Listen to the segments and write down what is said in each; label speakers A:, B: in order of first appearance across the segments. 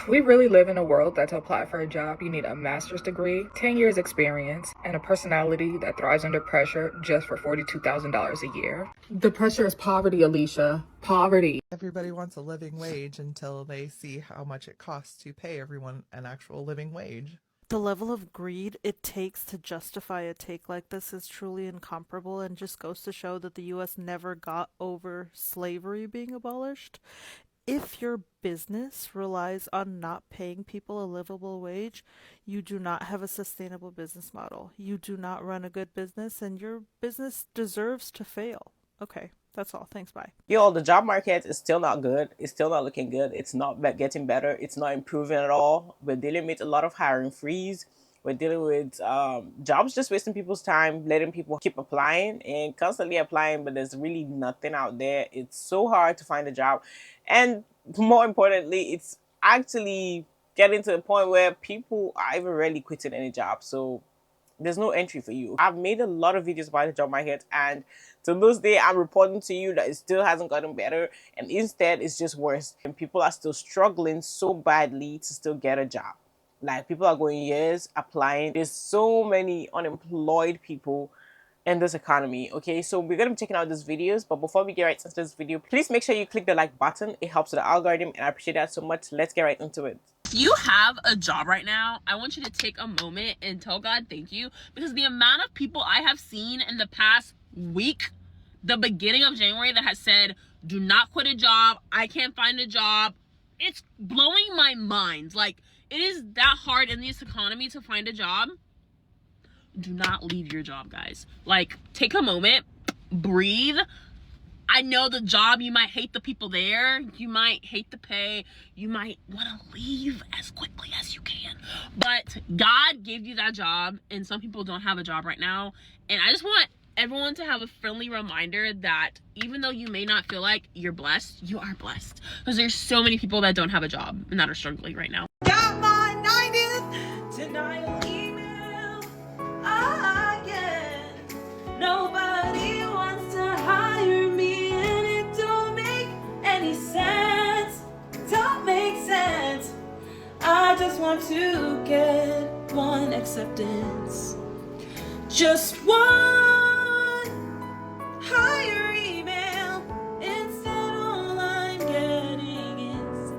A: We really live in a world that to apply for a job, you need a master's degree, 10 years experience, and a personality that thrives under pressure just for $42,000 a year. The pressure is poverty, Alicia. Poverty.
B: Everybody wants a living wage until they see how much it costs to pay everyone an actual living wage.
C: The level of greed it takes to justify a take like this is truly incomparable and just goes to show that the US never got over slavery being abolished. If your business relies on not paying people a livable wage, you do not have a sustainable business model. You do not run a good business, and your business deserves to fail. Okay, that's all. Thanks, bye.
D: Yo, the job market is still not good. It's still not looking good. It's not getting better. It's not improving at all. We're dealing with a lot of hiring freeze. We're dealing with jobs just wasting people's time, letting people keep applying and constantly applying, but there's really nothing out there. It's so hard to find a job. And more importantly, it's actually getting to the point where people are even rarely quitting any job. So there's no entry for you. I've made a lot of videos about the job market, and to this day, I'm reporting to you that it still hasn't gotten better, and instead it's just worse. And people are still struggling so badly to still get a job. Like, people are going years applying. There's so many unemployed people in this economy. Okay, so we're gonna be checking out these videos, but before we get right into this video, please make sure you click the like button. It helps with the algorithm, and I appreciate that so much. Let's get right into it.
E: If you have a job right now, I want you to take a moment and tell God thank you, because the amount of people I have seen in the past week, the beginning of January, that has said, do not quit a job, I can't find a job, it's blowing my mind. Like, it is that hard in this economy to find a job. Do not leave your job, guys. Like, take a moment, breathe. I know the job, you might hate the people there, you might hate the pay, you might want to leave as quickly as you can, but God gave you that job, and some people don't have a job right now. And I just want everyone to have a friendly reminder that even though you may not feel like you're blessed, you are blessed, because there's so many people that don't have a job and that are struggling right now.
F: Got my 90th denial email again. Nobody wants to hire me, and it don't make any sense. Don't make sense. I just want to get one acceptance. Just one hire email. Instead, all I'm getting is,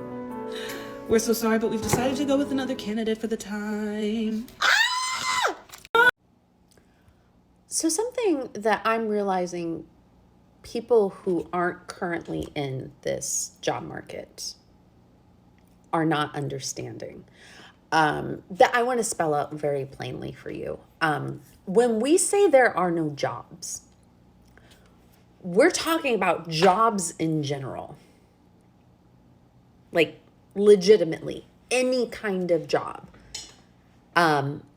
F: we're so sorry, but we've decided to go with another candidate for the time.
G: So something that I'm realizing people who aren't currently in this job market are not understanding, that I want to spell out very plainly for you. When we say there are no jobs, we're talking about jobs in general. Like, legitimately, any kind of job.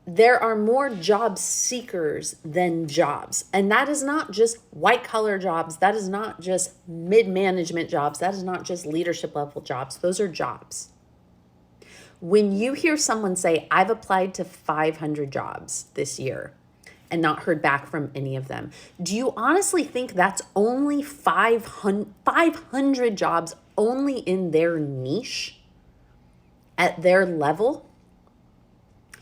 G: There are more job seekers than jobs. And that is not just white collar jobs. That is not just mid-management jobs. That is not just leadership level jobs. Those are jobs. When you hear someone say, I've applied to 500 jobs this year and not heard back from any of them, do you honestly think that's only 500 jobs only in their niche, at their level?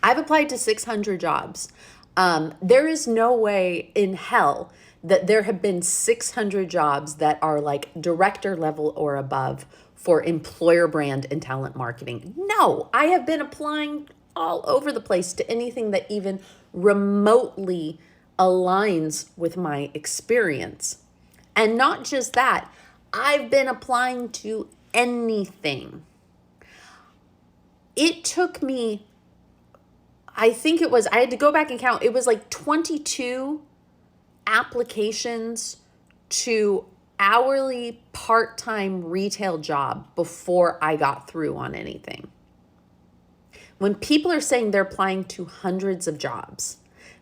G: I've applied to 600 jobs. There is no way in hell that there have been 600 jobs that are like director level or above for employer brand and talent marketing. No, I have been applying all over the place to anything that even remotely aligns with my experience. And not just that, I've been applying to anything. It took me, I had to go back and count. It was like 22 applications to hourly part-time retail job before I got through on anything. When people are saying they're applying to hundreds of jobs,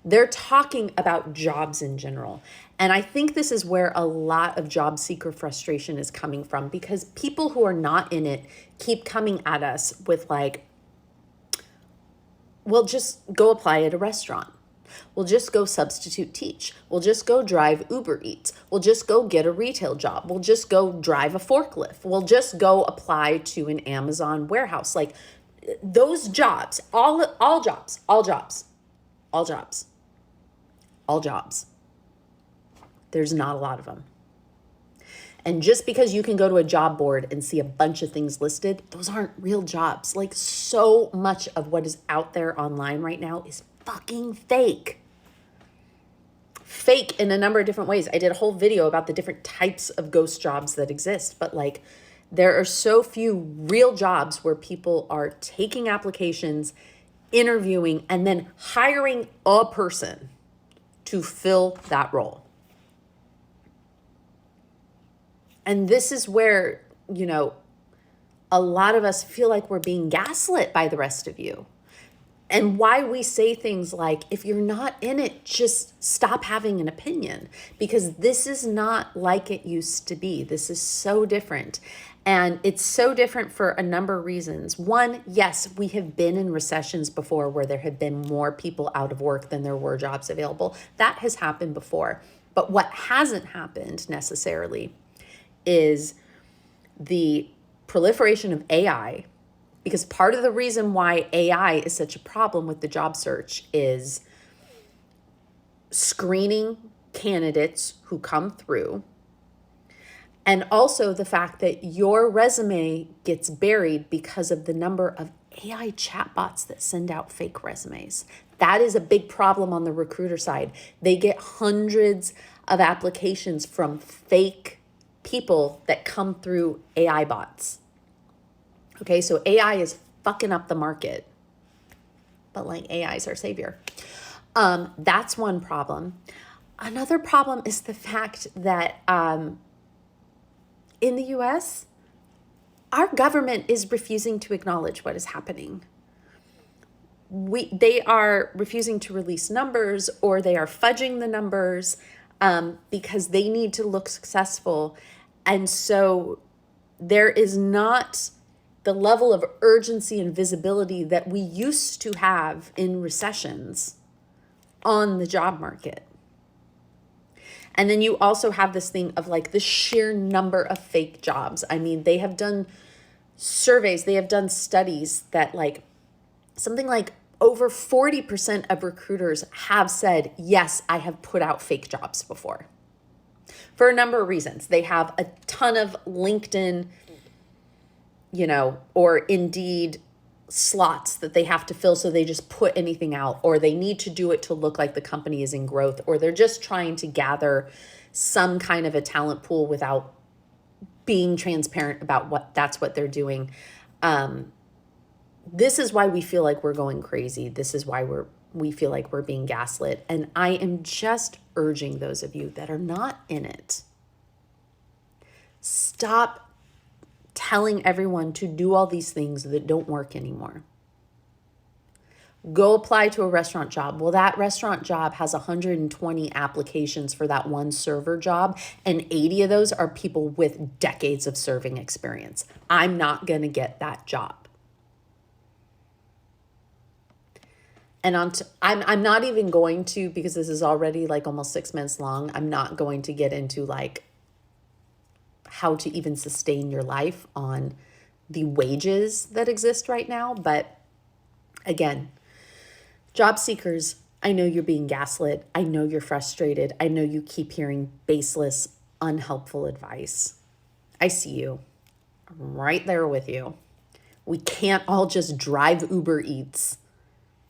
G: they're talking about jobs in general. And I think this is where a lot of job seeker frustration is coming from, because people who are not in it keep coming at us with like, well, just go apply at a restaurant. We'll just go substitute teach. We'll just go drive Uber Eats. We'll just go get a retail job. We'll just go drive a forklift. We'll just go apply to an Amazon warehouse. Like those jobs, all jobs, all jobs, all jobs, all jobs. There's not a lot of them. And just because you can go to a job board and see a bunch of things listed, those aren't real jobs. Like so much of what is out there online right now is fucking fake. Fake in a number of different ways. I did a whole video about the different types of ghost jobs that exist, but like there are so few real jobs where people are taking applications, interviewing, and then hiring a person to fill that role. And this is where, you know, a lot of us feel like we're being gaslit by the rest of you. And why we say things like, if you're not in it, just stop having an opinion, because this is not like it used to be. This is so different. And it's so different for a number of reasons. One, yes, we have been in recessions before where there have been more people out of work than there were jobs available. That has happened before. But what hasn't happened necessarily is the proliferation of AI, because part of the reason why AI is such a problem with the job search is screening candidates who come through, and also the fact that your resume gets buried because of the number of AI chatbots that send out fake resumes. That is a big problem on the recruiter side. They get hundreds of applications from fake people that come through AI bots. Okay, so AI is fucking up the market, but like AI is our savior. That's one problem. Another problem is the fact that in the US, our government is refusing to acknowledge what is happening. They are refusing to release numbers, or they are fudging the numbers because they need to look successful. And so there is not the level of urgency and visibility that we used to have in recessions on the job market. And then you also have this thing of like the sheer number of fake jobs. I mean, they have done surveys, they have done studies that like something like over 40% of recruiters have said, yes, I have put out fake jobs before. For a number of reasons. They have a ton of LinkedIn, you know, or Indeed slots that they have to fill, so they just put anything out, or they need to do it to look like the company is in growth, or they're just trying to gather some kind of a talent pool without being transparent about what they're doing. This is why we feel like we're going crazy. This is why we feel like we're being gaslit. And I am just urging those of you that are not in it, stop telling everyone to do all these things that don't work anymore. Go apply to a restaurant job. Well, that restaurant job has 120 applications for that one server job, and 80 of those are people with decades of serving experience. I'm not going to get that job. And I'm not even going to, because this is already like almost 6 months long, I'm not going to get into like how to even sustain your life on the wages that exist right now. But again, job seekers, I know you're being gaslit. I know you're frustrated. I know you keep hearing baseless, unhelpful advice. I see you. I'm right there with you. We can't all just drive Uber Eats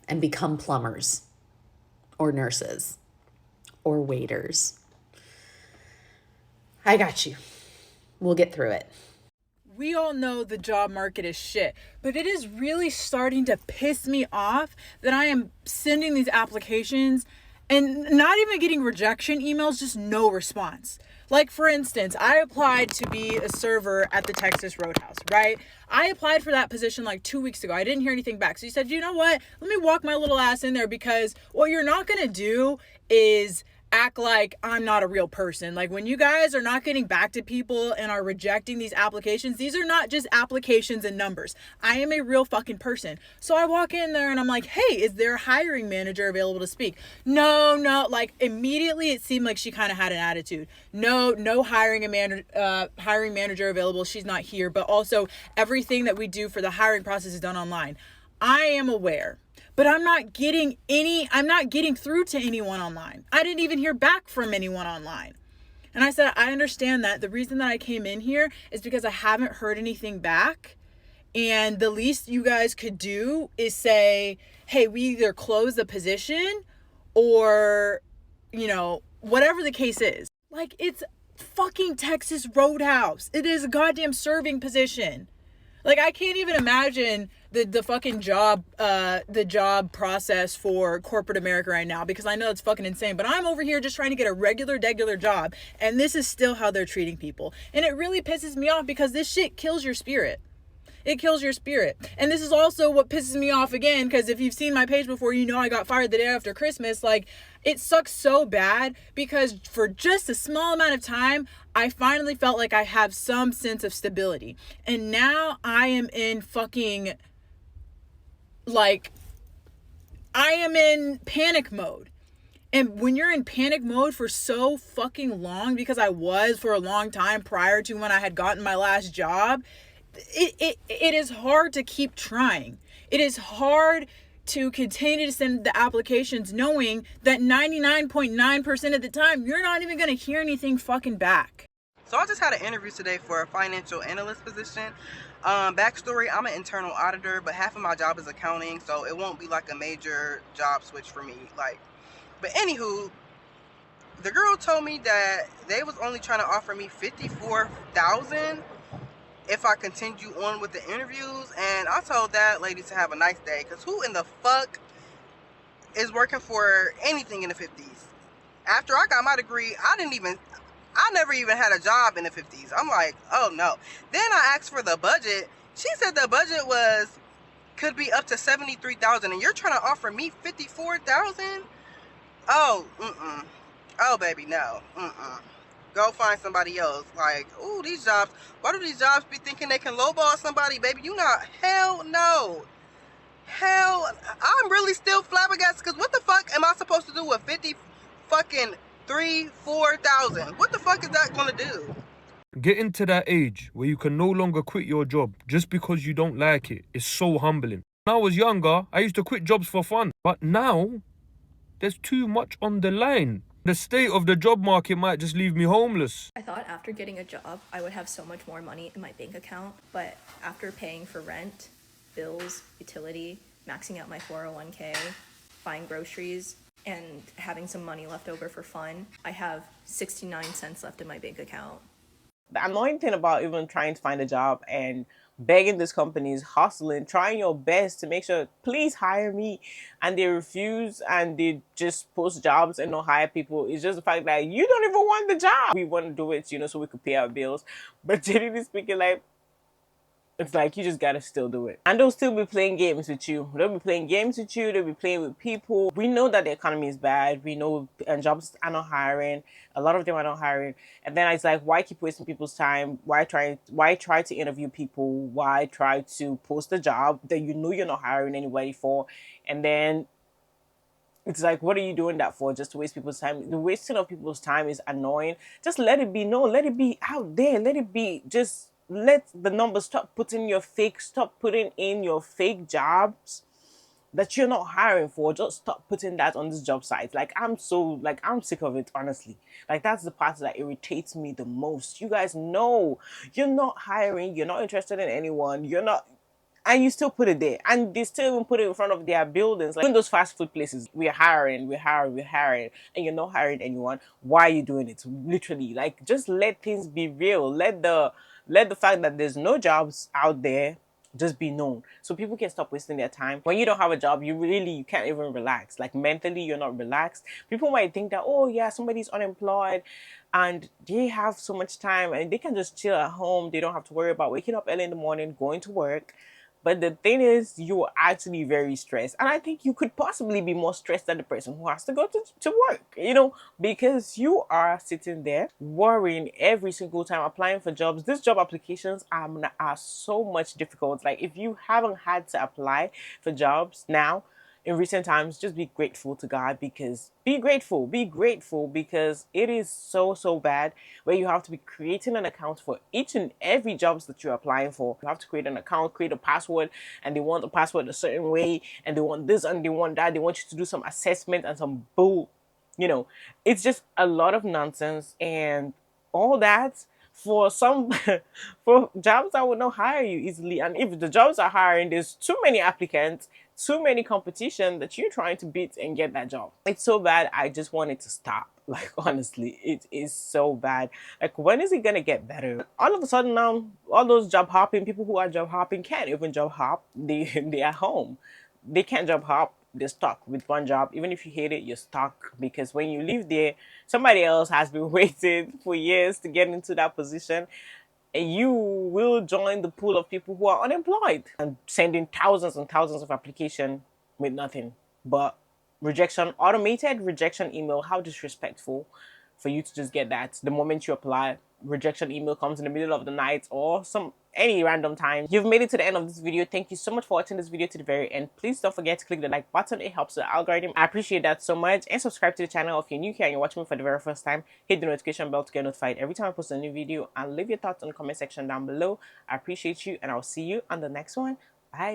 G: and become plumbers or nurses or waiters. I got you. We'll get through it.
H: We all know the job market is shit, but it is really starting to piss me off that I am sending these applications and not even getting rejection emails, just no response. Like, for instance, I applied to be a server at the Texas Roadhouse, right? I applied for that position like 2 weeks ago. I didn't hear anything back. So you said, you know what? Let me walk my little ass in there, because what you're not going to do is act like I'm not a real person. Like, when you guys are not getting back to people and are rejecting these applications, these are not just applications and numbers. I am a real fucking person. So I walk in there and I'm like, hey, is there a hiring manager available to speak? No. Like, immediately it seemed like she kind of had an attitude. No hiring manager available. She's not here. But also, everything that we do for the hiring process is done online. I am aware, but I'm not getting through to anyone online. I didn't even hear back from anyone online. And I said, I understand that. The reason that I came in here is because I haven't heard anything back. And the least you guys could do is say, hey, we either close the position or, whatever the case is. Like, it's fucking Texas Roadhouse. It is a goddamn serving position. Like, I can't even imagine the fucking job process for corporate America right now, because I know it's fucking insane. But I'm over here just trying to get a regular job, and this is still how they're treating people. And it really pisses me off, because this shit kills your spirit. It kills your spirit. And this is also what pisses me off again, because if you've seen my page before, you know I got fired the day after Christmas. Like, it sucks so bad, because for just a small amount of time, I finally felt like I have some sense of stability. And now I am in fucking, like, I am in panic mode. And when you're in panic mode for so fucking long, because I was for a long time prior to when I had gotten my last job, it is hard to keep trying. It is hard to continue to send the applications knowing that 99.9% of the time you're not even going to hear anything fucking back.
I: So I just had an interview today for a financial analyst position. Backstory, I'm an internal auditor, but half of my job is accounting, so it won't be like a major job switch for me. But anywho, the girl told me that they was only trying to offer me $54,000 if I continue on with the interviews. And I told that lady to have a nice day, because who in the fuck is working for anything in the 50s? After I got my degree, I never even had a job in the 50s. I'm like, oh no. Then I asked for the budget. She said the budget could be up to $73,000, and you're trying to offer me $54,000? Oh, oh baby, no. Go find somebody else. Like, ooh, these jobs, why do these jobs be thinking they can lowball somebody, baby? You not, hell no. I'm really still flabbergasted, because what the fuck am I supposed to do with 4,000? What the fuck is that gonna do?
J: Getting to that age where you can no longer quit your job just because you don't like it is so humbling. When I was younger, I used to quit jobs for fun, but now there's too much on the line. The state of the job market might just leave me homeless.
K: I thought after getting a job, I would have so much more money in my bank account, but after paying for rent, bills, utility, maxing out my 401k, buying groceries, and having some money left over for fun, I have 69 cents left in my bank account.
D: The annoying thing about even trying to find a job and begging these companies, hustling, trying your best to make sure, please hire me, and they refuse and they just post jobs and don't hire people, it's just the fact that you don't even want the job. We want to do it, so we could pay our bills. But generally speaking, like, it's like you just gotta still do it. And they'll still be playing games with you. They'll be playing games with you. They'll be playing with people. We know that the economy is bad. We know jobs are not hiring. A lot of them are not hiring. And then it's like, why keep wasting people's time? Why try to interview people? Why try to post a job that you know you're not hiring anybody for? And then it's like, what are you doing that for? Just to waste people's time? The wasting of people's time is annoying. Just let it be known. Let it be out there. Let it be just... Let the numbers stop putting in your fake jobs that you're not hiring for. Just stop putting that on this job site. I'm sick of it, honestly. That's the part that irritates me the most. You guys know you're not hiring, you're not interested in anyone, and you still put it there. And they still even put it in front of their buildings. Like in those fast food places, we're hiring, and you're not hiring anyone. Why are you doing it? Literally, just let things be real. Let the fact that there's no jobs out there just be known, so people can stop wasting their time. When you don't have a job, you can't even relax. Mentally, you're not relaxed. People might think that, oh yeah, somebody's unemployed and they have so much time and they can just chill at home. They don't have to worry about waking up early in the morning, going to work. But the thing is, you're actually very stressed. And I think you could possibly be more stressed than the person who has to go to work, you know, because you are sitting there worrying every single time applying for jobs. These job applications are so much difficult. Like, if you haven't had to apply for jobs now, in recent times, just be grateful to God, because be grateful because it is so bad where you have to be creating an account for each and every jobs that you're applying for. You have to create an account, create a password, and they want the password a certain way, and they want this and they want that. They want you to do some assessment and some bull, you know. It's just a lot of nonsense, and all that for some for jobs that would not hire you easily. And if the jobs are hiring, there's too many applicants, too many competition that you're trying to beat and get that job. It's so bad. I just want it to stop. Like, honestly, it is so bad. Like, when is it gonna get better? All of a sudden now, all those job hopping people who are job hopping can't even job hop. They are home. They can't job hop. They're stuck with one job. Even if you hate it, you're stuck, because when you leave there, somebody else has been waiting for years to get into that position, and you will join the pool of people who are unemployed and sending thousands and thousands of applications with nothing but rejection, automated rejection email. How disrespectful for you to just get that the moment you apply. Rejection email comes in the middle of the night or any random time. You've made it to the end of this video. Thank you so much for watching this video to the very end. Please don't forget to click the like button. It helps the algorithm. I appreciate that so much. And subscribe to the channel if you're new here and you're watching me for the very first time. Hit the notification bell to get notified every time I post a new video, and leave your thoughts in the comment section down below. I appreciate you, and I'll see you on the next one.